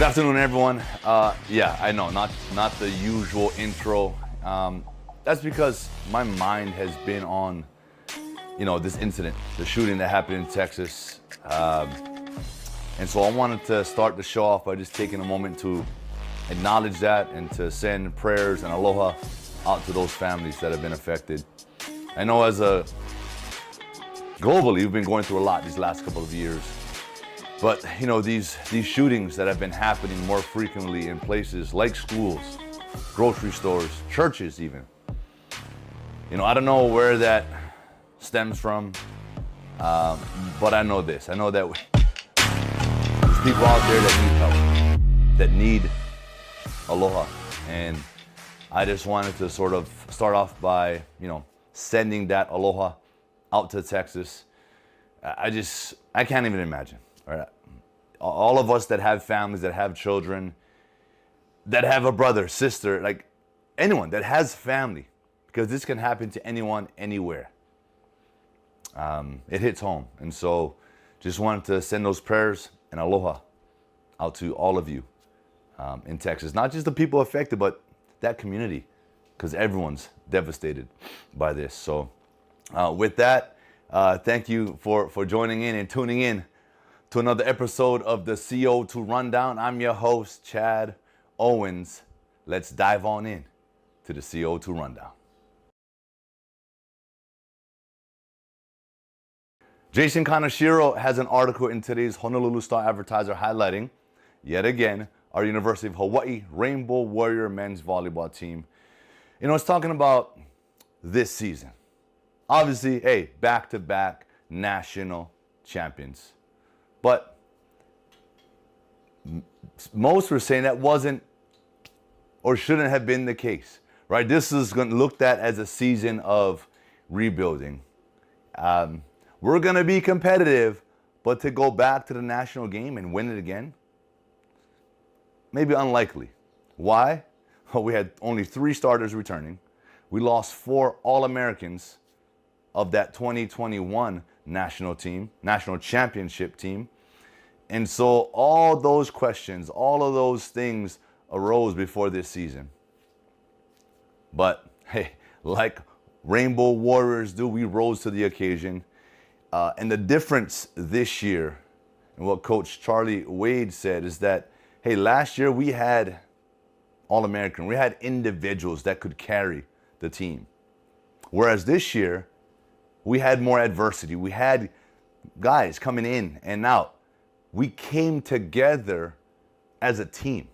afternoon, everyone. Yeah, I know, not the usual intro. That's because my mind has been on, this incident, the shooting that happened in Texas. And so I wanted to start the show off by just taking a moment to acknowledge that and to send prayers and aloha out to those families that have been affected. I know globally, we've been going through a lot these last couple of years. But, these shootings that have been happening more frequently in places like schools, grocery stores, churches even. I don't know where that stems from, but I know this. I know that there's people out there that need help, that need aloha. And I just wanted to sort of start off by, sending that aloha out to Texas. I can't even imagine. Right? All of us that have families, that have children, that have a brother, sister, like anyone that has family, because this can happen to anyone, anywhere. It hits home. And so just wanted to send those prayers and aloha out to all of you in Texas. Not just the people affected, but that community, because everyone's devastated by this. So with that, thank you for joining in and tuning in to another episode of the CO2 Rundown. I'm your host, Chad Owens. Let's dive on in to the CO2 Rundown. Jason Kaneshiro has an article in today's Honolulu Star-Advertiser highlighting, yet again, our University of Hawaii Rainbow Warrior men's volleyball team. It's talking about this season. Obviously, hey, back-to-back national champions. But most were saying that wasn't or shouldn't have been the case, right? This is looked at as a season of rebuilding. We're going to be competitive, but to go back to the national game and win it again, maybe unlikely. Why? Well, we had only 3 starters returning. We lost 4 All-Americans of that 2021 national championship team. And so all those questions, all of those things arose before this season. But hey, like Rainbow Warriors do, we rose to the occasion. And the difference this year, and what Coach Charlie Wade said, is that, hey, last year we had All-American. We had individuals that could carry the team. Whereas this year, we had more adversity. We had guys coming in and out. We came together as a team.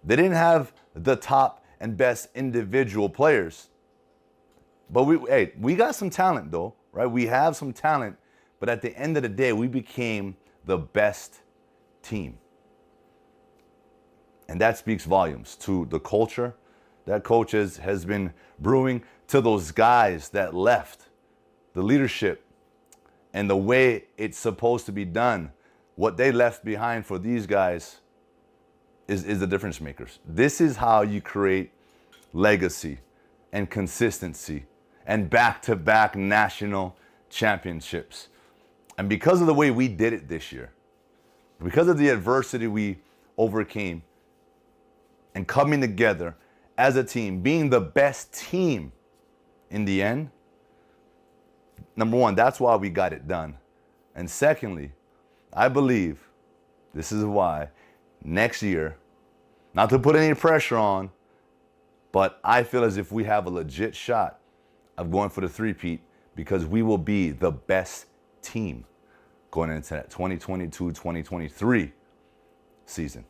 They didn't have the top and best individual players. But we got some talent though, right? We have some talent, but at the end of the day, we became the best team. And that speaks volumes to the culture that coach has been brewing, to those guys that left, the leadership, and the way it's supposed to be done. What they left behind for these guys is the difference makers. This is how you create legacy and consistency and back-to-back national championships. And because of the way we did it this year, because of the adversity we overcame, and coming together as a team, being the best team in the end, number one, that's why we got it done. And secondly, I believe this is why next year, not to put any pressure on, but I feel as if we have a legit shot of going for the three-peat, because we will be the best team going into that 2022-2023 season.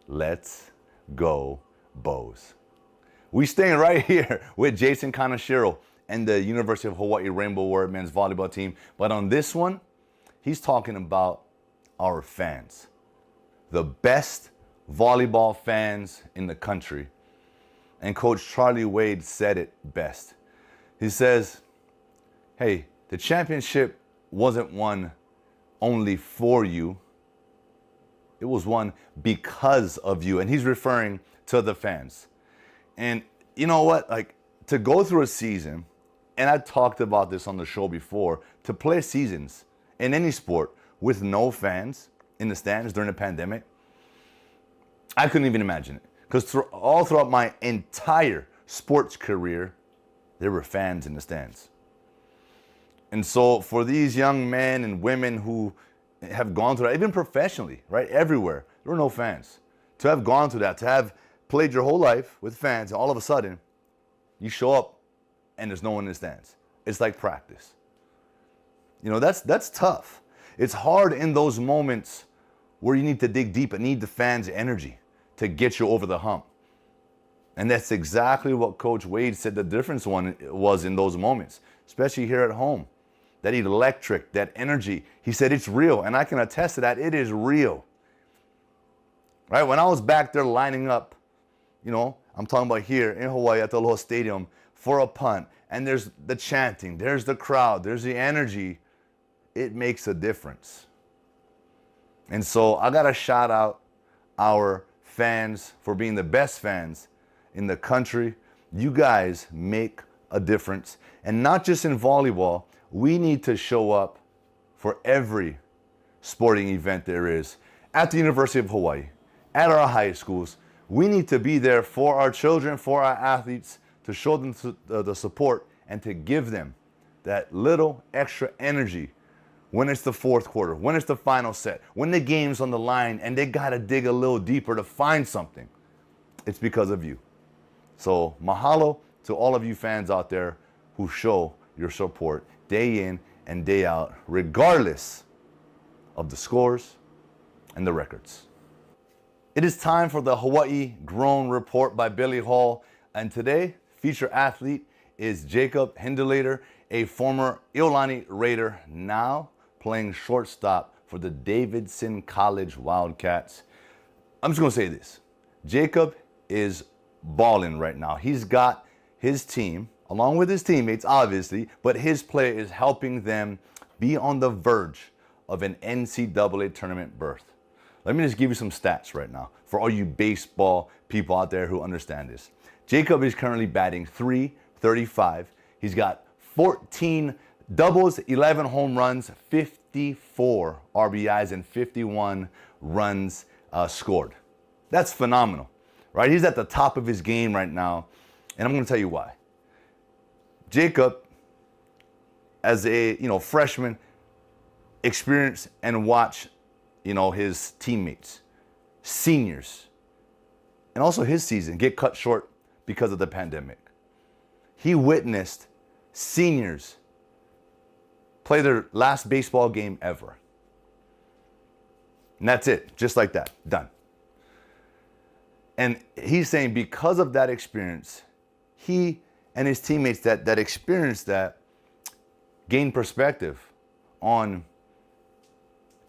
Let's go, Bows. We staying right here with Jason Kaneshiro and the University of Hawaii Rainbow Warrior men's volleyball team. But on this one, he's talking about our fans. The best volleyball fans in the country. And Coach Charlie Wade said it best. He says, hey, the championship wasn't won only for you. It was won because of you. And he's referring to the fans. And you know what? Like, to go through a season, and I talked about this on the show before, to play seasons in any sport with no fans in the stands during the pandemic, I couldn't even imagine it. Because all throughout my entire sports career, there were fans in the stands. And so for these young men and women who have gone through that, even professionally, right, everywhere, there were no fans. To have gone through that, to have played your whole life with fans, and all of a sudden, you show up and there's no one in the stands. It's like practice. You know, that's tough. It's hard in those moments where you need to dig deep and need the fans' energy to get you over the hump. And that's exactly what Coach Wade said the difference was in those moments, especially here at home. That electric, that energy. He said it's real, and I can attest to that. It is real. Right? When I was back there lining up, you know, I'm talking about here in Hawaii at the Aloha Stadium for a punt, and there's the chanting, there's the crowd, there's the energy. It makes a difference. And so I got to shout out our fans for being the best fans in the country. You guys make a difference. And not just in volleyball, we need to show up for every sporting event there is at the University of Hawaii, at our high schools. We need to be there for our children, for our athletes, to show them the support and to give them that little extra energy when it's the fourth quarter, when it's the final set, when the game's on the line and they got to dig a little deeper to find something. It's because of you. So mahalo to all of you fans out there who show your support day in and day out, regardless of the scores and the records. It is time for the Hawaii Grown Report by Billy Hall, and today, featured athlete is Jacob Hinderleider, a former Iolani Raider, now playing shortstop for the Davidson College Wildcats. I'm just gonna say this, Jacob is balling right now. He's got his team, along with his teammates, obviously, but his play is helping them be on the verge of an NCAA tournament berth. Let me just give you some stats right now for all you baseball people out there who understand this. Jacob is currently batting .335. He's got 14 doubles, 11 home runs, 54 RBIs, and 51 runs scored. That's phenomenal, right? He's at the top of his game right now, and I'm going to tell you why. Jacob, as a freshman, experienced and watched his teammates, seniors, and also his season get cut short because of the pandemic. He witnessed seniors play their last baseball game ever. And that's it, just like that, done. And he's saying because of that experience, he and his teammates that experienced that gain perspective on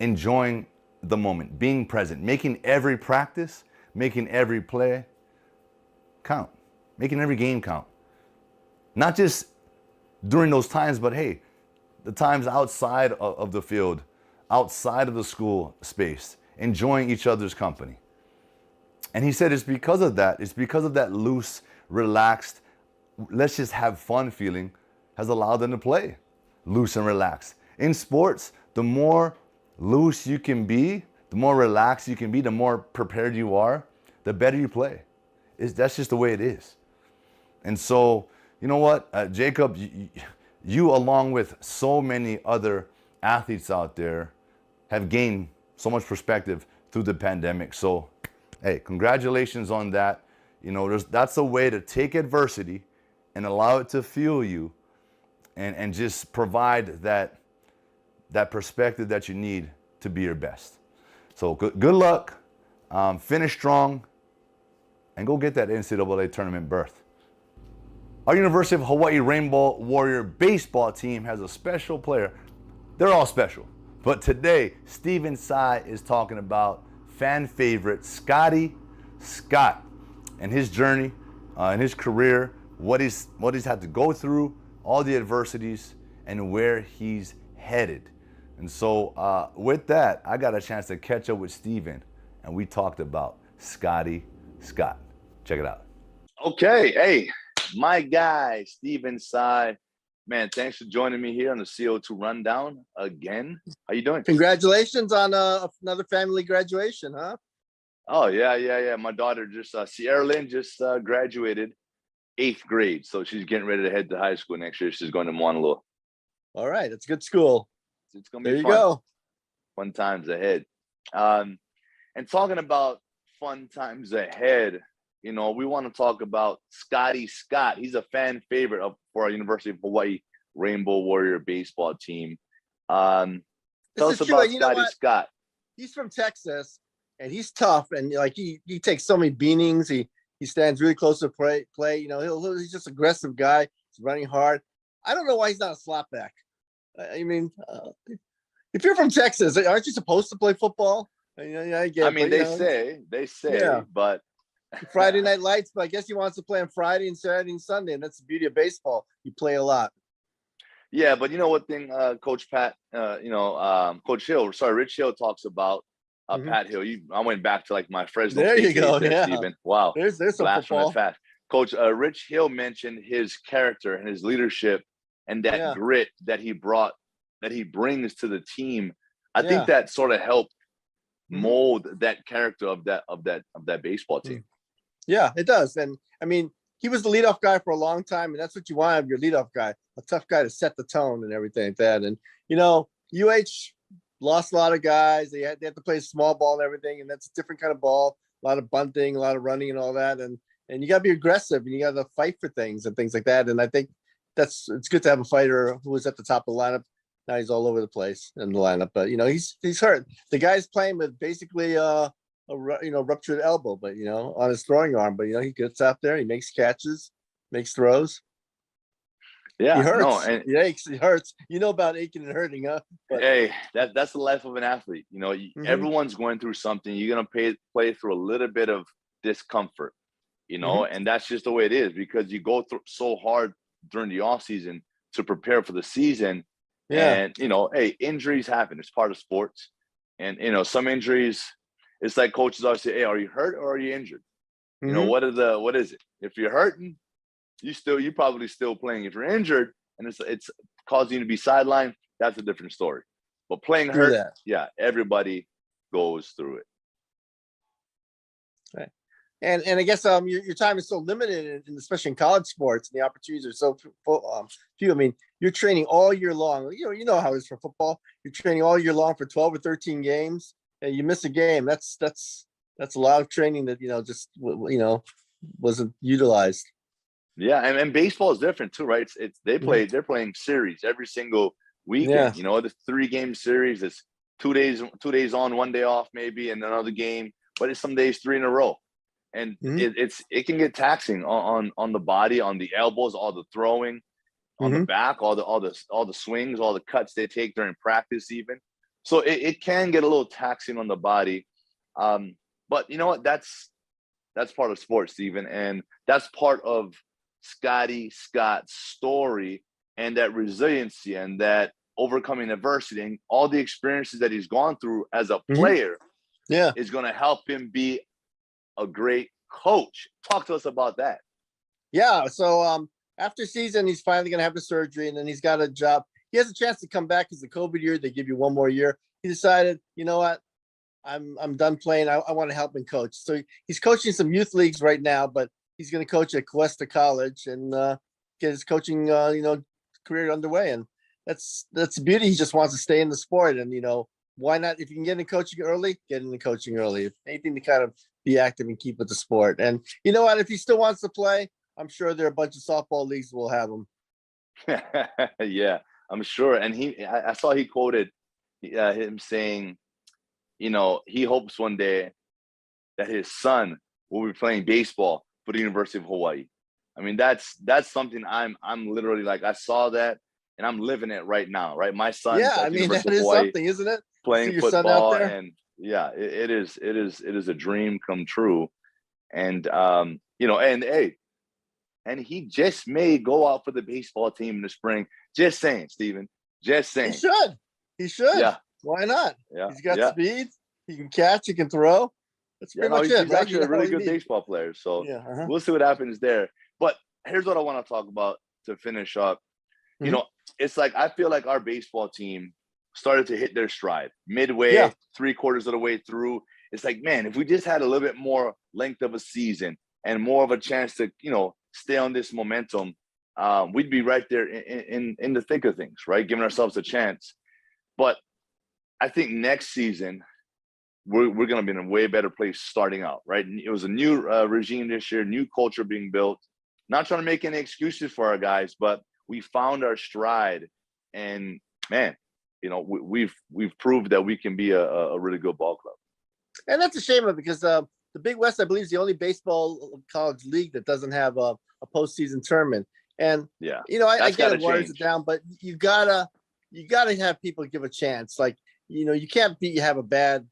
enjoying the moment, being present, making every practice, making every play count, making every game count. Not just during those times, but hey, the times outside of the field, outside of the school space, enjoying each other's company. And he said it's because of that, loose, relaxed, let's just have fun feeling has allowed them to play loose and relaxed. In sports, the more loose you can be, the more relaxed you can be, the more prepared you are, the better you play. That's just the way it is. And so, you know what, Jacob, you along with so many other athletes out there have gained so much perspective through the pandemic. So, hey, congratulations on that. That's a way to take adversity and allow it to fuel you and just provide that perspective that you need to be your best. So good luck, finish strong, and go get that NCAA tournament berth. Our University of Hawaii Rainbow Warrior baseball team has a special player. They're all special. But today, Stephen Tsai is talking about fan favorite Scotty Scott and his journey and his career, what he's had to go through, all the adversities, and where he's headed. And so with that, I got a chance to catch up with Stephen, and we talked about Scotty Scott. Check it out. Okay, hey, my guy, Stephen Tsai. Man, thanks for joining me here on the CO2 Rundown again. How you doing? Congratulations on another family graduation, huh? Oh yeah. My daughter just Sierra Lynn just graduated 8th grade, so she's getting ready to head to high school next year. She's going to Honolulu. All right, it's a good school. It's gonna There be you fun. go. Fun times ahead. And talking about fun times ahead, we want to talk about Scotty Scott. He's a fan favorite for our University of Hawaii Rainbow Warrior baseball team. Tell us about Scotty Scott. He's from Texas, and he's tough, and like he takes so many beanings. He stands really close to play. He's just an aggressive guy. He's running hard. I don't know why he's not a slapback. I mean, if you're from Texas, aren't you supposed to play football? They say, yeah. But Friday Night Lights, but I guess he wants to play on Friday and Saturday and Sunday, and that's the beauty of baseball. You play a lot. Yeah, but you know what thing, Coach Pat, Coach Hill, sorry, Rich Hill talks about Pat Hill. I went back to like my Fresno there State you go, days there, yeah. Stephen. Wow, there's some blast football. from the past. Coach Rich Hill mentioned his character and his leadership and that grit that he brings to the team. I think that sort of helped mold that character of that baseball team. Yeah, it does. And I mean, he was the leadoff guy for a long time, and that's what you want out of your leadoff guy, a tough guy to set the tone and everything like that. And UH lost a lot of guys. They had to play small ball and everything, and that's a different kind of ball. A lot of bunting, a lot of running, and all that. And you got to be aggressive, and you got to fight for things and things like that. And I think it's good to have a fighter who was at the top of the lineup. Now he's all over the place in the lineup, but he's hurt. The guy's playing with basically a ruptured elbow, but on his throwing arm. But he gets out there, he makes catches, makes throws. Yeah, he hurts. No, and he aches, he hurts. You know about aching and hurting, huh? But, hey, that's the life of an athlete. Everyone's going through something. You're gonna play through a little bit of discomfort, and that's just the way it is because you go through so hard during the off season to prepare for the season. Yeah. And hey, injuries happen. It's part of sports. And some injuries, it's like coaches always say, hey, are you hurt or are you injured? What is it? If you're hurting, you probably still playing. If you're injured and it's causing you to be sidelined, that's a different story. But playing hurt, everybody goes through it. Right. And I guess your time is so limited, and especially in college sports, and the opportunities are so few. I mean, you're training all year long. You know how it is for football. You're training all year long for 12 or 13 games, and you miss a game. That's a lot of training that just wasn't utilized. Yeah, and baseball is different too, right? They're playing series every single weekend. Yeah. The 3-game series is 2 days on, 1 day off, maybe, and another game. But it's some days 3 in a row. And it can get taxing on the body, on the elbows, all the throwing, on the back, all the swings, all the cuts they take during practice, even. So it can get a little taxing on the body. But you know what? That's part of sports, Stephen, and that's part of Scotty Scott's story and that resiliency and that overcoming adversity and all the experiences that he's gone through as a player. Is going to help him be a great coach. Talk to us about that. Yeah. So after season, he's finally going to have the surgery, and then he's got a job. He has a chance to come back because the COVID year, they give you 1 more year. He decided, you know what? I'm done playing. I want to help him coach. So he's coaching some youth leagues right now, but he's going to coach at Cuesta College and get his coaching, career underway. And that's the beauty. He just wants to stay in the sport, and why not? If you can get into coaching early, get into coaching early. If anything, to kind of be active and keep with the sport. And you know what? If he still wants to play, I'm sure there are a bunch of softball leagues that will have him. Yeah, I'm sure. And I saw he quoted him saying, he hopes one day that his son will be playing baseball for the University of Hawaii. I mean, that's something I'm literally like, I saw that and I'm living it right now, right? My son, that is something, isn't it? Playing football, and it is a dream come true. And and he just may go out for the baseball team in the spring. Just saying, Stephen. Just saying. He should. Yeah. Why not? Yeah. He's got speed. He can catch. He can throw. That's pretty much it. He's actually a really good baseball player. So we'll see what happens there. But here's what I want to talk about to finish up. It's like I feel like our baseball team started to hit their stride midway, 3/4 of the way through. it's like, man, if we just had a little bit more length of a season and more of a chance to, stay on this momentum, we'd be right there in the thick of things, right? Giving ourselves a chance. But I think next season, we're going to be in a way better place starting out, right? It was a new regime this year, new culture being built. Not trying to make any excuses for our guys, but we found our stride. And, man, we've proved that we can be a really good ball club. And that's a shame because the Big West, I believe, is the only baseball college league that doesn't have a postseason tournament. And I get it waters it down, but you gotta have people give a chance. Like, you can't have a bad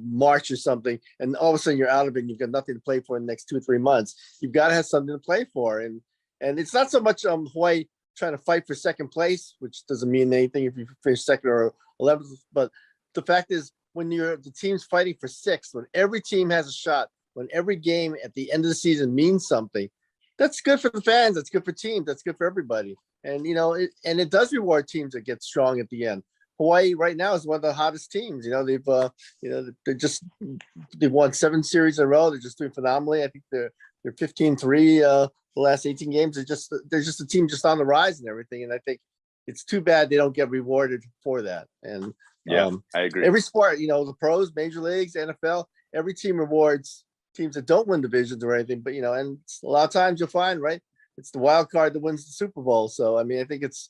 March or something, and all of a sudden you're out of it and you've got nothing to play for in the next 2 or 3 months. You've got to have something to play for. And it's not so much Hawaii trying to fight for second place, which doesn't mean anything if you finish second or 11th, but the fact is, when the team's fighting for sixth, when every team has a shot, when every game at the end of the season means something, that's good for the fans. That's good for teams. That's good for everybody. And, it does reward teams that get strong at the end. Hawaii right now is one of the hottest teams. They've won 7 series in a row. They're just doing phenomenally. I think they're 15-3 the last 18 games. They're just a team just on the rise and everything. And I think it's too bad they don't get rewarded for that. And I agree. Every sport, the pros, major leagues, NFL, every team rewards teams that don't win divisions or anything. But and a lot of times you'll find, right, it's the wild card that wins the Super Bowl. So I mean, I think it's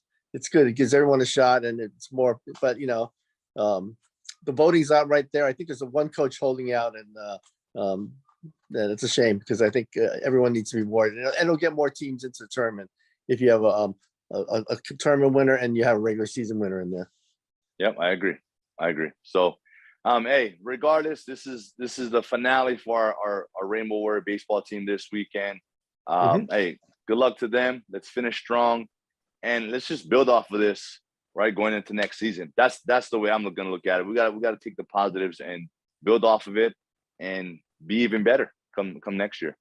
good. It gives everyone a shot, and it's more. But the voting's out right there. I think there's one coach holding out, and it's a shame because I think everyone needs to be rewarded, and it'll get more teams into the tournament if you have a tournament winner and you have a regular season winner in there. Yep, I agree. So, hey, regardless, this is the finale for our Rainbow Warrior baseball team this weekend. Hey, good luck to them. Let's finish strong, and let's just build off of this, right, going into next season. That's the way I'm going to look at it. We got to take the positives and build off of it, and be even better come next year.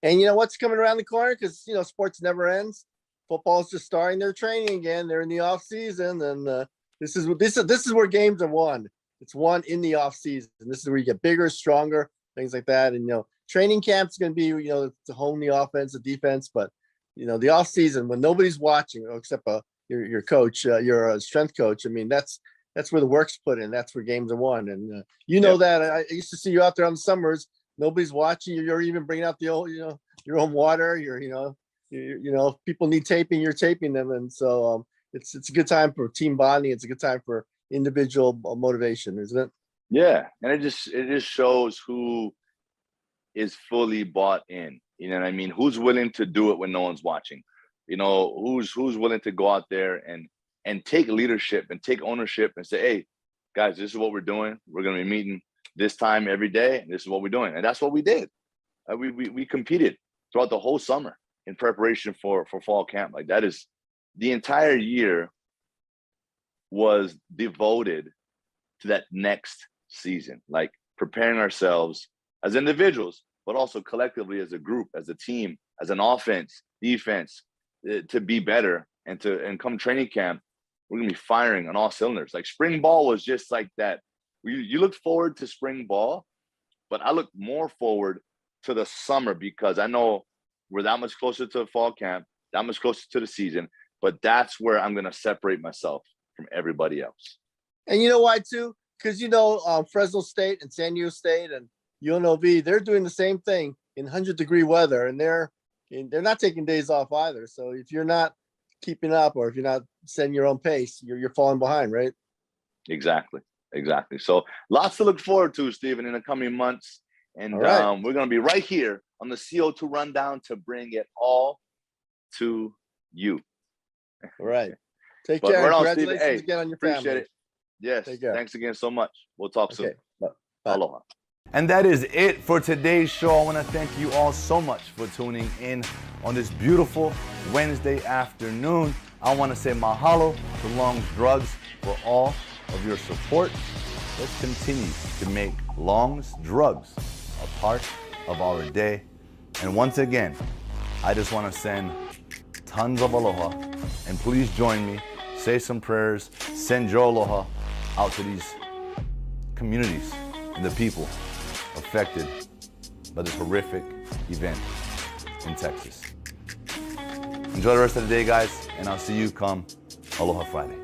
And what's coming around the corner? Because sports never ends. Football's just starting their training again. They're in the off season, and this is where games are won. It's won in the off season. This is where you get bigger, stronger, things like that. And training camp's going to be to hone the offense, the defense. But the off season when nobody's watching except your coach, your strength coach. I mean, that's where the work's put in. That's where games are won. And that I used to see you out there on the summers. Nobody's watching you. You're even bringing out the old, your own water. People need taping. You're taping them, and so. It's a good time for team bonding. It's a good time for individual motivation, isn't it? Yeah, and it just shows who is fully bought in. You know what I mean? Who's willing to do it when no one's watching? Who's willing to go out there and take leadership and take ownership and say, hey, guys, this is what we're doing. We're going to be meeting this time every day. And this is what we're doing, and that's what we did. We competed throughout the whole summer in preparation for fall camp. Like that is. The entire year was devoted to that next season, like preparing ourselves as individuals, but also collectively as a group, as a team, as an offense, defense, to be better. And come training camp, we're going to be firing on all cylinders. Like spring ball was just like that. You look forward to spring ball, but I look more forward to the summer because I know we're that much closer to fall camp, that much closer to the season. But that's where I'm going to separate myself from everybody else. And you know why, too? Because, Fresno State and San Diego State and UNLV, they're doing the same thing in 100-degree weather, and they're not taking days off either. So if you're not keeping up or if you're not setting your own pace, you're falling behind, right? Exactly. So lots to look forward to, Stephen, in the coming months. And right. We're going to be right here on the CO2 Rundown to bring it all to you. All right. Take care. Congratulations again on your family. Appreciate it. Yes. Thanks again so much. We'll talk soon. Bye. Aloha. And that is it for today's show. I want to thank you all so much for tuning in on this beautiful Wednesday afternoon. I want to say mahalo to Long's Drugs for all of your support. Let's continue to make Long's Drugs a part of our day. And once again, I just want to send tons of aloha, and please join me, say some prayers, send your aloha out to these communities and the people affected by this horrific event in Texas. Enjoy the rest of the day, guys, and I'll see you come Aloha Friday.